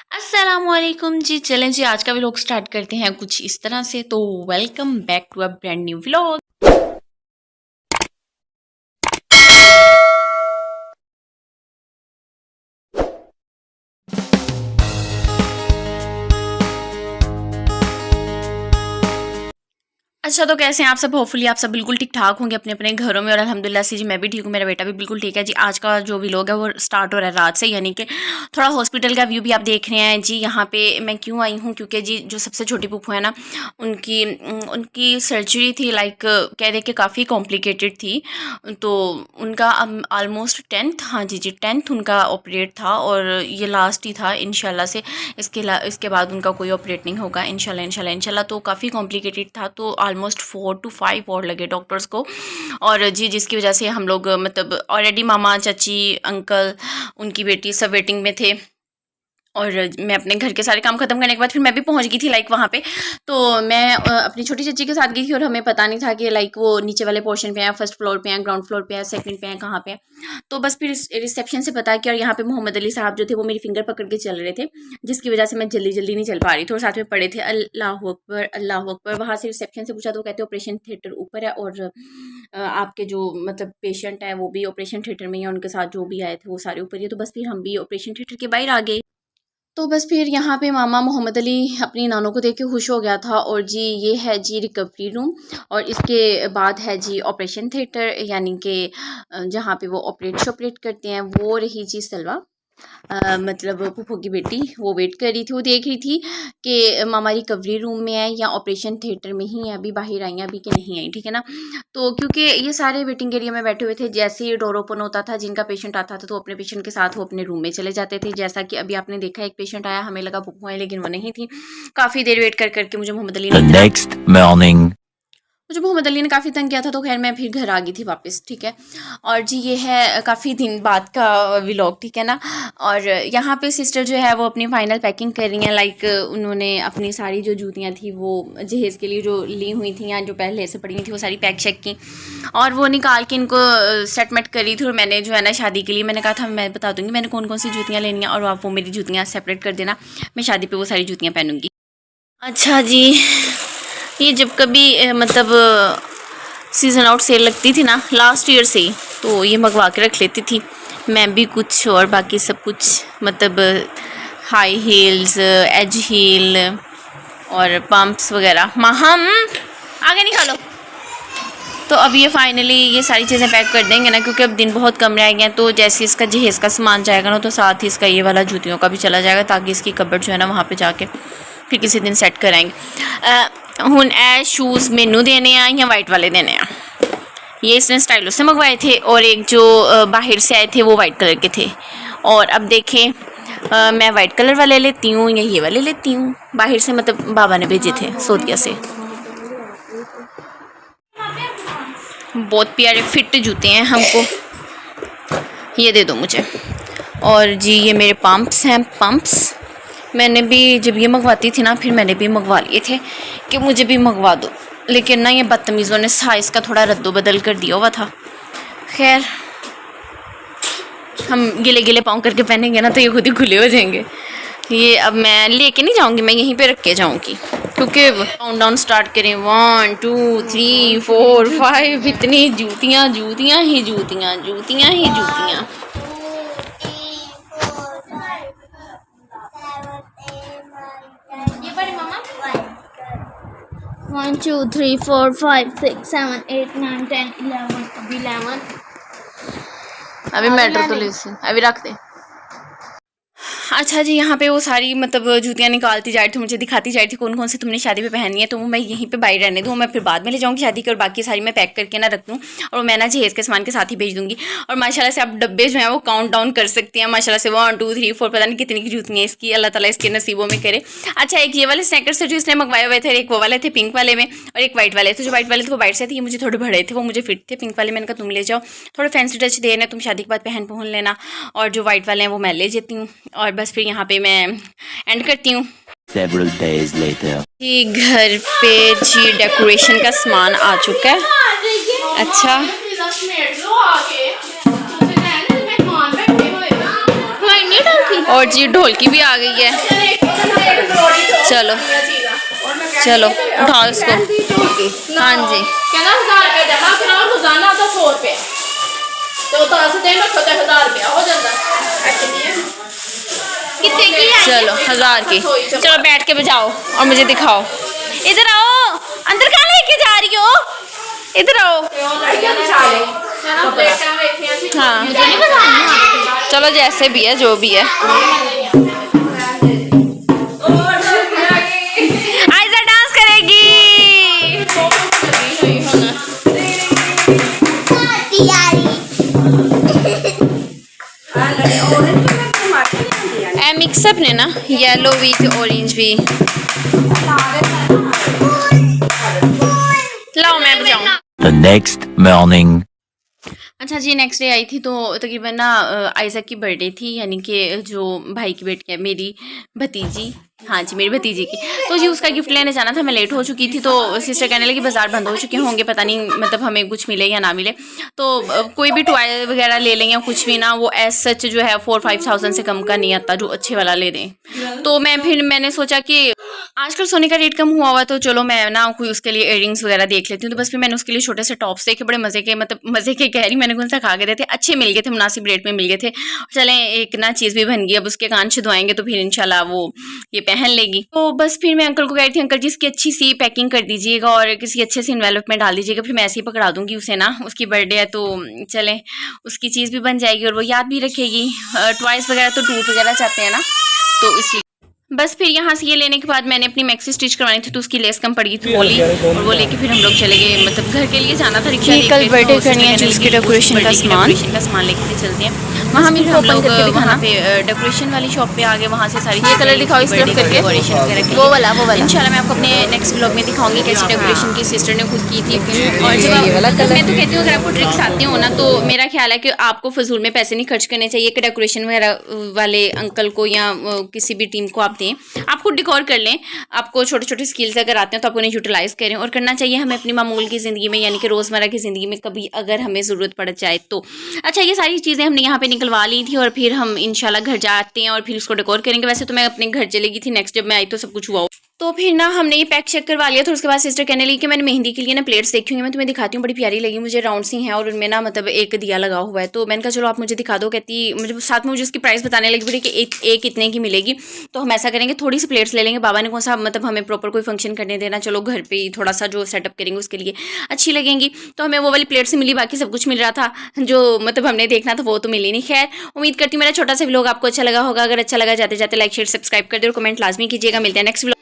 अस्सलामुअलैकुम जी। चलें जी, आज का व्लॉग स्टार्ट करते हैं कुछ इस तरह से। तो welcome back to a brand new vlog. अच्छा, तो कैसे हैं आप सब? होपफुली आप सब बिल्कुल ठीक ठाक होंगे अपने अपने घरों में, और अल्हम्दुलिल्लाह से जी मैं भी ठीक हूँ, मेरा बेटा भी बिल्कुल ठीक है जी। आज का जो व्लॉग है वो स्टार्ट हो रहा है रात से, यानी कि थोड़ा हॉस्पिटल का व्यू भी आप देख रहे हैं जी। यहाँ पे मैं क्यों आई हूँ, क्योंकि जी जो सबसे छोटी पुप्पू है ना, उनकी सर्जरी थी, लाइक कह दे कि काफ़ी कॉम्प्लिकेटेड थी। तो उनका ऑलमोस्ट 10th, हाँ जी 10th उनका ऑपरेट था, और ये लास्ट ही था इंशाल्लाह से। इसके बाद उनका कोई ऑपरेट नहीं होगा इंशाल्लाह इंशाल्लाह इंशाल्लाह। तो काफ़ी कॉम्प्लिकेटेड था, तो ऑलमोस्ट 4 to 5 और लगे डॉक्टर्स को। और जी जिसकी वजह से हम लोग मतलब ऑलरेडी मामा चाची अंकल उनकी बेटी सब वेटिंग में थे, और मैं अपने घर के सारे काम खत्म करने के बाद फिर मैं भी पहुंच गई थी लाइक वहाँ पे। तो मैं अपनी छोटी चाची के साथ गई थी, और हमें पता नहीं था कि लाइक वो नीचे वाले पोर्शन पे है, फर्स्ट फ्लोर पे है, ग्राउंड फ्लोर पे है, सेकंड पे है, कहाँ पे है। तो बस फिर रिसेप्शन से पता किया, और यहाँ पे मोहम्मद अली साहब जो थे वो मेरी फिंगर पकड़ के चल रहे थे, जिसकी वजह से मैं जल्दी जल्दी नहीं चल पा रही थी, और साथ में पड़े थे अल्लाह अकबर अल्लाह अकबर। वहाँ से रिसेप्शन से पूछा तो कहते ऑपरेशन थिएटर ऊपर है, और आपके जो मतलब पेशेंट है वो भी ऑपरेशन थिएटर में ही है, उनके साथ जो भी आए थे वो सारे ऊपर ही है। तो बस फिर हम भी ऑपरेशन थिएटर के बाहर आ गए। तो बस फिर यहाँ पे मामा मोहम्मद अली अपनी नानों को देख के खुश हो गया था। और जी ये है जी रिकवरी रूम, और इसके बाद है जी ऑपरेशन थिएटर, यानी कि जहाँ पे वो ऑपरेट करते हैं। वो रही जी सलवा, मतलब फूफो की बेटी, वो वेट कर रही थी, वो देख रही थी कि मामा रिकवरी रूम में है या ऑपरेशन थिएटर में ही है, अभी बाहर आई हैं अभी कि नहीं आई, ठीक है ना। तो क्योंकि ये सारे वेटिंग एरिया में बैठे हुए थे, जैसे ही डोर ओपन होता था जिनका पेशेंट आता था तो अपने पेशेंट के साथ वो अपने रूम में चले जाते थे। जैसा कि अभी आपने देखा एक पेशेंट आया, हमें लगा फूफो है लेकिन वो नहीं थी। काफ़ी देर वेट कर करके मुझे मोहम्मद अली ने मुझे मोहम्मद अली ने काफ़ी तंग किया था, तो खैर मैं फिर घर आ गई थी वापस, ठीक है। और जी ये है काफ़ी दिन बाद का व्लॉग, ठीक है ना। और यहाँ पे सिस्टर जो है वो अपनी फ़ाइनल पैकिंग कर रही हैं, लाइक उन्होंने अपनी सारी जो जूतियाँ थी वो जहेज़ के लिए जो ली हुई थी या जो पहले से पड़ी हुई थी वो सारी पैक शैक की, और वो निकाल के इनको सेटमेट करी थी। और मैंने जो है ना शादी के लिए मैंने कहा था मैं बता दूँगी मैंने कौन कौन सी जूतियाँ लेनी हैं, और आप वो मेरी जूतियाँ सेपरेट कर देना, मैं शादी पर वो सारी जूतियाँ पहनूँगी। अच्छा जी, ये जब कभी मतलब सीज़न आउट सेल लगती थी ना लास्ट ईयर से ही, तो ये मंगवा के रख लेती थी मैं भी कुछ, और बाकी सब कुछ मतलब हाई हील्स, एज हील और पम्प्स वगैरह। हम आगे निकालो। तो अब ये फाइनली ये सारी चीज़ें पैक कर देंगे ना, क्योंकि अब दिन बहुत कम रह गए हैं। तो जैसे इसका जहेज़ का सामान जाएगा ना, तो साथ ही इसका ये वाला जूतियों का भी चला जाएगा, ताकि इसकी कबर्ड जो है ना वहाँ पे जाके फिर किसी दिन सेट कराएंगे। हुन ए शूज़ मैनू देने हैं या वाइट वाले देने हैं? ये इसने स्टाइलो से मंगवाए थे, और एक जो बाहर से आए थे वो वाइट कलर के थे। और अब देखें मैं वाइट कलर वाले लेती हूँ या ये वाले लेती हूँ। बाहर से मतलब बाबा ने भेजे थे सऊदीया से। बहुत प्यारे फिट जूते हैं हमको, ये दे दो मुझे। और जी ये मेरे पम्प्स हैं, पम्प्स मैंने भी जब ये मंगवाती थी ना, फिर मैंने भी मंगवा लिए थे कि मुझे भी मंगवा दो, लेकिन ना ये बदतमीज़ों ने साइज़ का थोड़ा रद्दो बदल कर दिया हुआ था। खैर हम गिले गिले पाँव करके पहनेंगे ना तो ये खुद ही खुले हो जाएंगे। ये अब मैं लेके नहीं जाऊंगी, मैं यहीं पे रख के जाऊंगी, क्योंकि काउंट डाउन स्टार्ट करें 1 2 3 4 5, इतनी जूतियाँ जूतियाँ ही जूतियाँ जूतियाँ ही जूतियाँ। 1 2 3 4 5 6 7 8 9 10 11 अभी मैटर तो ले से अभी रख दे। अच्छा जी, यहाँ पे वो सारी मतलब जूतियाँ निकालती जा रही थी, मुझे दिखाती जा रही थी कौन कौन सी तुमने शादी पे पहननी है, तो वो मैं यहीं पे बाहर रहने दूँ, मैं फिर बाद में ले जाऊँगी शादी की, और बाकी सारी मैं पैक करके ना रख दूँ, और मैं ना जहेज़ के सामान के साथ ही भेज दूँगी। और माशाल्लाह से आप डब्बे जो हैं वो काउंट डाउन कर सकती हैं माशाल्लाह से, 1 2 3 4, पता नहीं कितनी की जूतियाँ इसकी, अल्लाह ताला इसके नसीबों में करे। अच्छा, एक ये वाले स्नैकर्स थे जो इसने मंगवाए हुए थे, एक वो वाले थे पिंक वाले में, और एक वाइट वाले थे। जो वाइट वाले थे वो वाइट से थे, ये मुझे थोड़े बड़े थे, वो मुझे फिट थे। पिंक वाले मैंने कहा तुम ले जाओ, थोड़े फैंसी टच देना, तुम शादी के बाद पहन लेना, और जो वाइट वाले हैं वो मैं ले जाती हूँ। और बस फिर यहाँ पे मैं एंड करती हूँ। Several days later. जी घर पे जी डेकोरेशन का सामान आ चुका है। अच्छा और जी ढोलकी भी आ गई है। चलो चलो उठाओ इसको। हाँ जी कहना 1000 रुपये जमा कराओ रोजाना तो 100 रुपये तो 10 दिन रखो तो 1000 रुपया हो जाता। कितने की है? चलो 1000 की। चलो बैठ के बजाओ और मुझे दिखाओ। इधर आओ, अंदर कहाँ लेके जा रही हो? इधर आओ। हाँ चलो जैसे भी है जो भी है। आयजा डांस करेगी। मिक्सअप ने ना येलो भी थे ऑरेंज भी। लाओ मैं बजाऊं। The next morning. अच्छा जी नेक्स्ट डे आई थी तो तकरीबन ना आयज़ा की बर्थडे थी, यानी कि जो भाई की बेटी है मेरी भतीजी, हाँ जी मेरी भतीजी की। तो जी उसका गिफ्ट लेने जाना था, मैं लेट हो चुकी थी तो सिस्टर कहने लगी बाज़ार बंद हो चुके होंगे, पता नहीं मतलब हमें कुछ मिले या ना मिले, तो कोई भी टॉय वगैरह ले लें या कुछ भी ना, वो एज सच जो है 4-5 थाउजेंड से कम का नहीं आता, जो अच्छे वाला ले दें। तो मैंने सोचा कि आजकल सोने का रेट कम हुआ हुआ तो चलो मैं ना कोई उसके लिए इयररिंग्स वगैरह देख लेती हूँ। तो बस फिर मैंने उसके लिए छोटे से टॉप्स देखे, बड़े मज़े के, मतलब मज़े के कह रही, मैंने कौन सा खा गए थे, अच्छे मिल गए थे, मुनासिब रेट में मिल गए थे। चलें एक ना चीज़ भी बन गई, अब उसके कान छुदवाएंगे तो फिर इंशाल्लाह वो ये पहन लेगी। तो बस फिर मैं अंकल को कह रही थी अंकल जी इसकी अच्छी सी पैकिंग कर दीजिएगा और किसी अच्छे से इन्वेलप में डाल दीजिएगा, फिर मैं ऐसे ही पकड़ा दूंगी उसे ना, उसकी बर्थडे है तो चलें उसकी चीज़ भी बन जाएगी और वो याद भी रखेगी। टॉयज़ वगैरह तो टूट वगैरह चाहते हैं ना, तो इसलिए बस फिर यहाँ से ये लेने के बाद मैंने अपनी मैक्सी स्टिच करवानी थी तो उसकी लेस कम पड़ गई थी बोली, और वो लेके फिर हम लोग चले गए, मतलब घर के लिए जाना था रिक्शा लेके। कल बर्थडे करनी है जिसके डेकोरेशन का सामान लेके फिर चलते हैं वहाँ भी हम लोग वहाँ पे डेकोरेशन वाली शॉप पे आ गए, वहाँ से सारी ये कलर दिखाओ इस तरफ करके डेकोरेशन वगैरह वो वाला इंशाल्लाह मैं आपको अपने नेक्स्ट ब्लॉग में दिखाऊंगी कैसी डेकोरेशन की सिस्टर ने खुद की थी। और जब मैं तो कहती हूँ अगर आपको ट्रिक्स आती हो ना तो मेरा ख्याल है कि आपको फजूल में पैसे नहीं खर्च करने चाहिए कि डेकोरेशन वगैरह वाले अंकल को या किसी भी टीम को आप दें, आप खुद डिकोर कर लें। आपको छोटे छोटे स्किल्स अगर आते हैं तो आप उन्हें यूटिलाइज़ करें और करना चाहिए हमें अपनी मामूल की ज़िंदगी में, यानी कि रोज़मर्रा की ज़िंदगी में कभी अगर हमें ज़रूरत पड़ जाए तो। अच्छा ये सारी चीज़ें हमने यहाँ पे निकलवा ली थी और फिर हम इंशाल्लाह घर जाते हैं और फिर उसको डेकोर करेंगे। वैसे तो मैं अपने घर चली गई थी, नेक्स्ट जब मैं आई तो सब कुछ हुआ। तो फिर ना हमने ये पैक चेक करवा लिया, तो उसके बाद सिस्टर कहने लगी कि मैंने मेहंदी के लिए ना प्लेट्स देखी हुई, मैं तुम्हें दिखाती हूँ, बड़ी प्यारी लगी मुझे, राउंड सी हैं और उनमें ना मतलब एक दिया लगा हुआ है। तो मैंने कहा चलो आप मुझे दिखा दो, कहती मुझे साथ में मुझे उसकी प्राइस बताने लगी बड़ी कि एक कितने की मिलेगी। तो हम ऐसा करेंगे थोड़ी सी प्लेट्स ले लेंगे, बाबा ने कौन सा मतलब हमें प्रॉपर कोई फंक्शन करने देना, चलो घर पर ही थोड़ा सा जो सेटअप करेंगे उसके लिए अच्छी लगेंगी। तो हमें वो वाली प्लेट से मिली, बाकी सब कुछ मिल रहा था जो मतलब हमने देखना था वो तो मिली नहीं। खैर उम्मीद करती हूँ मेरा छोटा सा व्लॉग आपको अच्छा लगा होगा, अगर अच्छा लगा जाते जाते लाइक शेयर सब्सक्राइब कर दे और कमेंट लाजमी कीजिएगा। मिलते हैं नेक्स्ट व्लॉग।